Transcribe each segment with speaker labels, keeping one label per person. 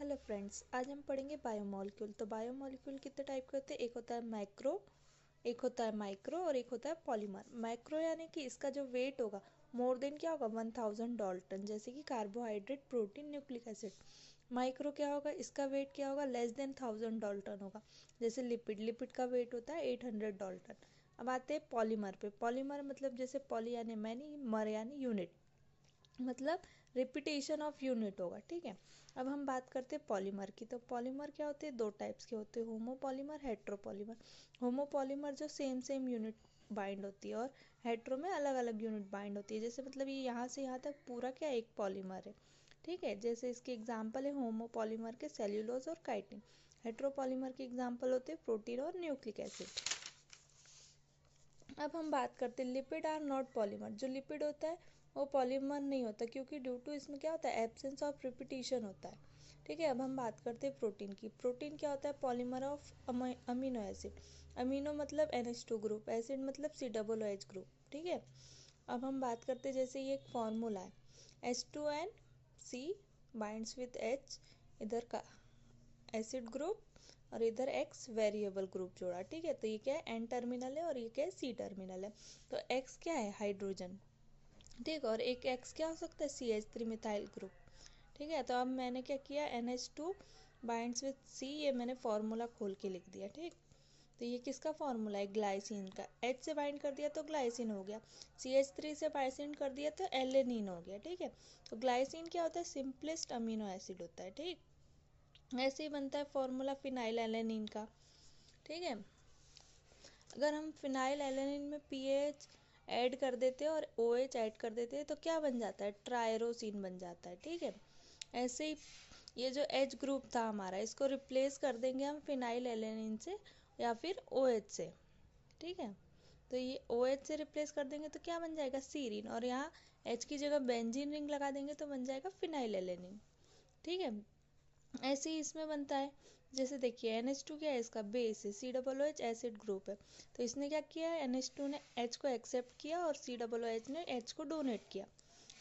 Speaker 1: Hello friends, आज हम पढ़ेंगे बायोमोलिक्यूल। तो बायोमोलिक्यूल कितने टाइप के होते हैं? एक होता है मैक्रो, एक होता है माइक्रो और एक होता है पॉलीमर। मैक्रो यानी कि इसका जो वेट होगा मोर देन क्या होगा 1000 डाल्टन, जैसे कि carbohydrate, protein, nucleic acid. Micro क्या होगा? इसका वेट क्या होगा? लेस देन 1000 डाल्टन होगा, जैसे लिपिड। लिपिड का वेट होता है 800 डाल्टन। अब आते हैं पॉलीमर पे। पॉलीमर मतलब जैसे पॉली यानी मैनी, मर यानी यूनिट, मतलब रिपीटेशन ऑफ यूनिट होगा। ठीक है, अब हम बात करते हैं पॉलीमर की। तो पॉलीमर क्या होते हैं? दो टाइप्स के होते हैं, होमोपॉलीमर, हेट्रोपॉलीमर। होमोपॉलीमर जो सेम सेम यूनिट बाइंड होती है, और हेट्रो में अलग अलग यूनिट बाइंड होती है। जैसे मतलब ये यहाँ से यहाँ तक पूरा क्या एक पॉलीमर है। ठीक है, जैसे इसके एग्जाम्पल है होमोपॉलीमर के सेल्यूलोज और काइटिन। हेट्रोपॉलीमर के एग्जाम्पल होते हैं प्रोटीन और न्यूक्लिक एसिड। अब हम बात करते हैं लिपिड आर नॉट पॉलीमर। जो लिपिड होता है वो पॉलीमर नहीं होता, क्योंकि ड्यू टू इसमें क्या होता है? एब्सेंस ऑफ रिपीटिशन होता है। ठीक है, अब हम बात करते हैं प्रोटीन की। प्रोटीन क्या होता है? Polymer of amino acid. Amino मतलब NH2 ग्रुप, एसिड मतलब COOH ग्रुप। ठीक है, अब हम बात करते हैं, जैसे ये एक फॉर्मूला है, H2NC बाइंड्स विथ H, इधर का एसिड ग्रुप और इधर X वेरिएबल ग्रुप जोड़ा। ठीक है, तो ये क्या है? N टर्मिनल है और ये क्या है? C टर्मिनल है। तो X क्या है? हाइड्रोजन। ठीक, और एक X क्या हो सकता है? CH3 methyl group. ठीक है, तो अब मैंने क्या किया, NH2 बाइंड्स विथ C, ये मैंने फॉर्मूला खोल के लिख दिया। ठीक, तो ये किसका फॉर्मूला है? ग्लाइसिन का। H से बाइंड कर दिया तो ग्लाइसिन हो गया, CH3 से बाइंड कर दिया तो एलेनिन हो गया। ठीक है, तो ग्लाइसिन क्या होता है? सिंपलेस्ट अमीनो एसिड होता है। ठीक, ऐसे ही बनता है फॉर्मूला फिनाइल एलेनिन का। ठीक है, अगर हम फिनाइल एलेनिन में पीएच ऐड कर देते हैं और OH ऐड कर देते हैं तो क्या बन जाता है? ट्रायरोसिन बन जाता है। ठीक है, ऐसे ही ये जो H ग्रुप था हमारा, इसको रिप्लेस कर देंगे हम फिनाइल एलेनिन से या फिर OH से। ठीक है, तो ये OH से रिप्लेस कर देंगे तो क्या बन जाएगा? सीरीन, और यहाँ H की जगह बेंजीन रिंग लगा देंगे तो बन जाएगा फिनाइल एलेनिन। ठीक है, ऐसे ही इसमें बनता है। जैसे देखिए NH2 क्या है? इसका बेस है, COOH एसिड ग्रुप है। तो इसने क्या किया है? NH2 ने H को एक्सेप्ट किया और COOH ने H को डोनेट किया।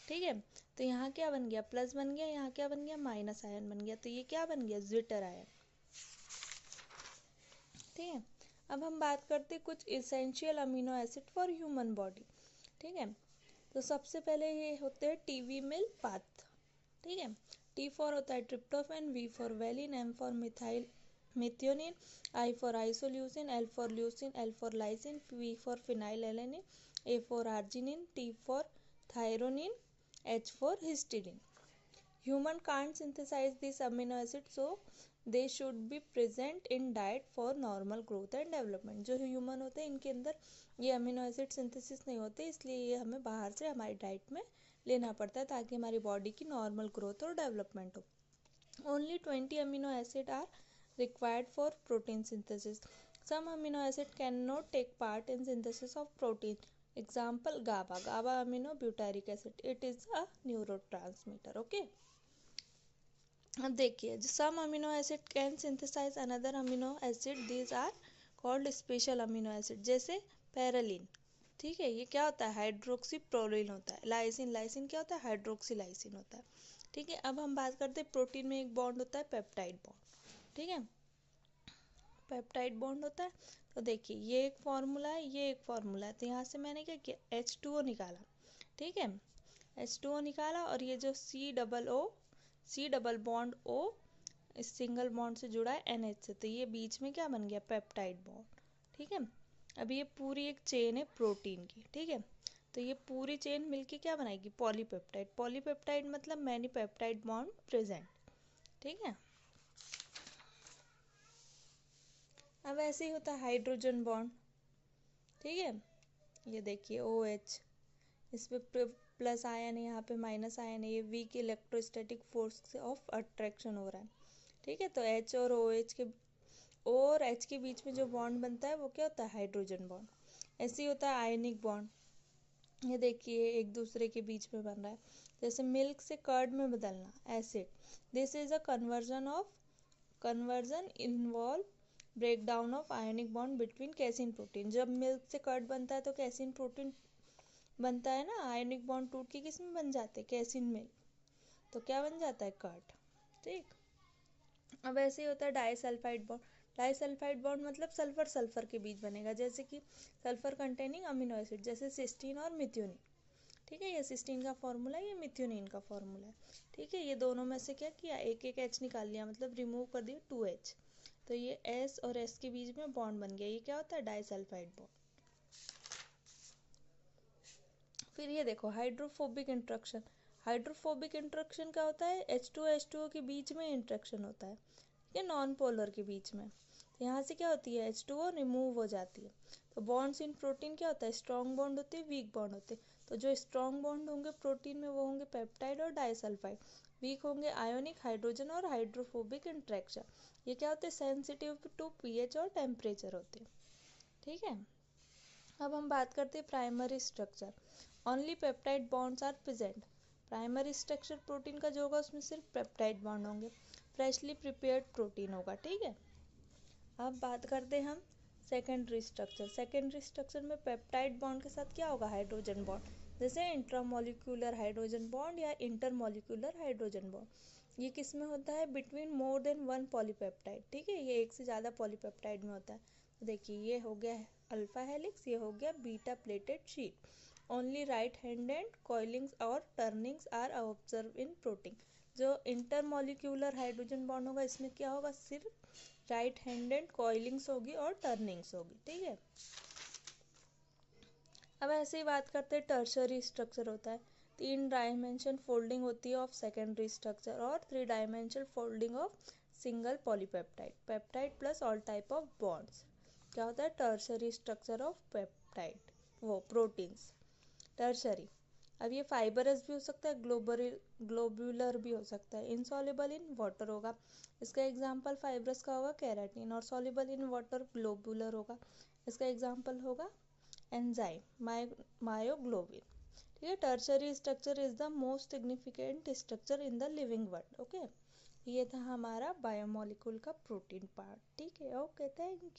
Speaker 1: ठीक है, तो यहाँ क्या बन गया? प्लस बन गया, यहाँ क्या बन गया? माइनस आयन बन गया। तो ये क्या बन गया? Zwitter ion. ठीक है, अब हम बात करते हैं कुछ essential amino acid for human body. ठीक है, तो सबसे पहले ये होते हैं टीवी मिल पाथ। ठीक है, T फॉर होता है tryptophan, V for valine, M for methyl methionine, I for isoleucine, L for leucine, L for lysine, V for phenyl alanine, A for arginine, T for threonine, H for histidine. Human can't synthesize these amino acids, so they should be present in diet for normal growth and development. जो human होते हैं इनके अंदर ये amino acid synthesis नहीं होते, इसलिए ये हमें बाहर से हमारी डाइट में लेना पड़ता है ताकि हमारी बॉडी की नॉर्मल ग्रोथ और डेवलपमेंट हो। Only 20 amino acids are required for protein synthesis. Some amino acids cannot take part in synthesis of protein. Example GABA. GABA amino butyric acid. It is a neurotransmitter. Okay. अब देखिए, some amino acid can synthesize another amino acid, these are called special amino acid. जैसे पैरालिन। ठीक है, ये क्या होता है? हाइड्रोक्सी प्रोलिन होता है। लाइसिन, लाइसिन क्या होता है? हाइड्रोक्सी लाइसिन होता है। ठीक है, अब हम बात करते हैं प्रोटीन में एक बॉन्ड होता है पेप्टाइड बॉन्ड। ठीक है, पेप्टाइड बॉन्ड होता है। तो देखिए ये एक फॉर्मूला है, ये एक फॉर्मूला है, तो यहाँ से मैंने क्या किया? H2O निकाला। ठीक है, H2O निकाला, और ये जो C डबल बॉन्ड O इस सिंगल बॉन्ड से जुड़ा है NH से, तो ये बीच में क्या बन गया? Peptide bond. ठीक है, अब ये पूरी एक चेन है प्रोटीन की। ठीक है, तो ये पूरी चेन मिलके क्या बनाएगी? पॉलीपेप्टाइड। पॉलीपेप्टाइड मतलब मैनी पेप्टाइड बॉन्ड प्रेजेंट। ठीक है, अब ऐसे ही होता है हाइड्रोजन बॉन्ड। ठीक है, ये देखिए OH, इस पे प्लस आयन है, यहाँ पे माइनस आयन है, ये weak electrostatic force of attraction हो रहा है। ठीक है, तो H और OH के और H के बीच में जो बॉन्ड बनता है वो क्या होता है? Hydrogen bond. ऐसे ही होता है आयनिक बॉन्ड। ये देखिए एक दूसरे के बीच में बन रहा है, जैसे मिल्क से कर्ड में बदलना, acid. This is a conversion involve break down of ionic bond between casein protein. जब मिल्क से कर्ड बनता है तो कैसिन प्रोटीन बनता है ना, आयनिक बॉन्ड टूट के किस में बन जाते हैं? कैसिन में। तो क्या बन जाता है? कर्ड। ठीक, अब ऐसे ही होता है डाइसल्फाइड बॉन्ड। डाइसल्फाइड बॉन्ड मतलब सल्फर सल्फर के बीच बनेगा, जैसे कि सल्फर कंटेनिंग अमीनो एसिड, जैसे सिस्टीन और मिथ्योनिन। ठीक है, ये सिस्टीन का फॉर्मूला है, ये मिथ्योनिन का फॉर्मूला है। ठीक है, ये दोनों में से क्या किया, एक एक एच निकाल लिया, मतलब रिमूव कर दिया 2H। तो ये S और S के बीच में बॉन्ड बन गया, ये क्या होता है, डाइसल्फाइड बॉन्ड। फिर ये देखो हाइड्रोफोबिक इंट्रैक्शन। हाइड्रोफोबिक इंट्रैक्शन क्या होता है, H2H2O के बीच में इंट्रैक्शन होता है, ये नॉन पोलर के बीच में। तो यहाँ से क्या होती है, H2O रिमूव हो जाती है। तो बॉन्ड्स इन प्रोटीन क्या होता है, स्ट्रॉन्ग बॉन्ड होते हैं, वीक बॉन्ड होते हैं। तो जो स्ट्रॉन्ग बॉन्ड होंगे प्रोटीन में वो होंगे पेप्टाइड और डाइसल्फाइड, वीक होंगे आयोनिक, हाइड्रोजन और हाइड्रोफोबिक इंट्रैक्शन। ये क्या होते हैं, सेंसिटिव टू पीएच और टेम्परेचर होते हैं। ठीक है, अब हम बात करते हैं primary structure. Only peptide bonds are present. Primary structure protein का जो होगा उसमें सिर्फ पेप्टाइड बॉन्ड होंगे, फ्रेशली प्रिपेयर्ड प्रोटीन होगा। ठीक है, अब बात करते हैं हम सेकेंडरी स्ट्रक्चर। सेकेंडरी स्ट्रक्चर में पेप्टाइड बॉन्ड के साथ क्या होगा, हाइड्रोजन बॉन्ड, जैसे इंट्रामोलिक्यूलर हाइड्रोजन बॉन्ड या इंटरमोलिक्यूलर हाइड्रोजन बॉन्ड। ये किस में होता है, between more than one polypeptide. ठीक है, ये एक से ज़्यादा पॉलीपेप्टाइड में होता है। तो देखिए ये हो गया अल्फा हेलिक्स, ये हो गया beta pleated sheet. Only right handed coilings और turnings are observe in protein. जो इंटरमोलिक्यूलर हाइड्रोजन बॉन्ड होगा इसमें क्या होगा, सिर्फ राइट हैंडेड कॉइलिंग्स होगी और टर्निंग्स होगी। ठीक है, अब ऐसे ही बात करते हैं टर्शरी स्ट्रक्चर होता है। 3 डायमेंशन फोल्डिंग होती है ऑफ सेकेंडरी स्ट्रक्चर और 3 dimensional folding of single polypeptide, peptide plus all type of bonds. क्या होता है, टर्शरी स्ट्रक्चर ऑफ पेप्टाइड, वो प्रोटीन्स। टर्शरी, अब ये फाइबरस भी हो सकता है, ग्लोब्यूलर भी हो सकता है। इनसॉल्युबल इन वाटर होगा, इसका एग्जांपल फाइबरस का होगा केराटिन, और सॉल्युबल इन वाटर ग्लोबुलर होगा, इसका एग्जांपल होगा एंजाइम मायोग्लोबिन। ठीक है, tertiary structure is the most significant structure in the living world. Okay, ये था हमारा बायोमोलिक्यूल का प्रोटीन पार्ट। ठीक है, ओके, थैंक यू।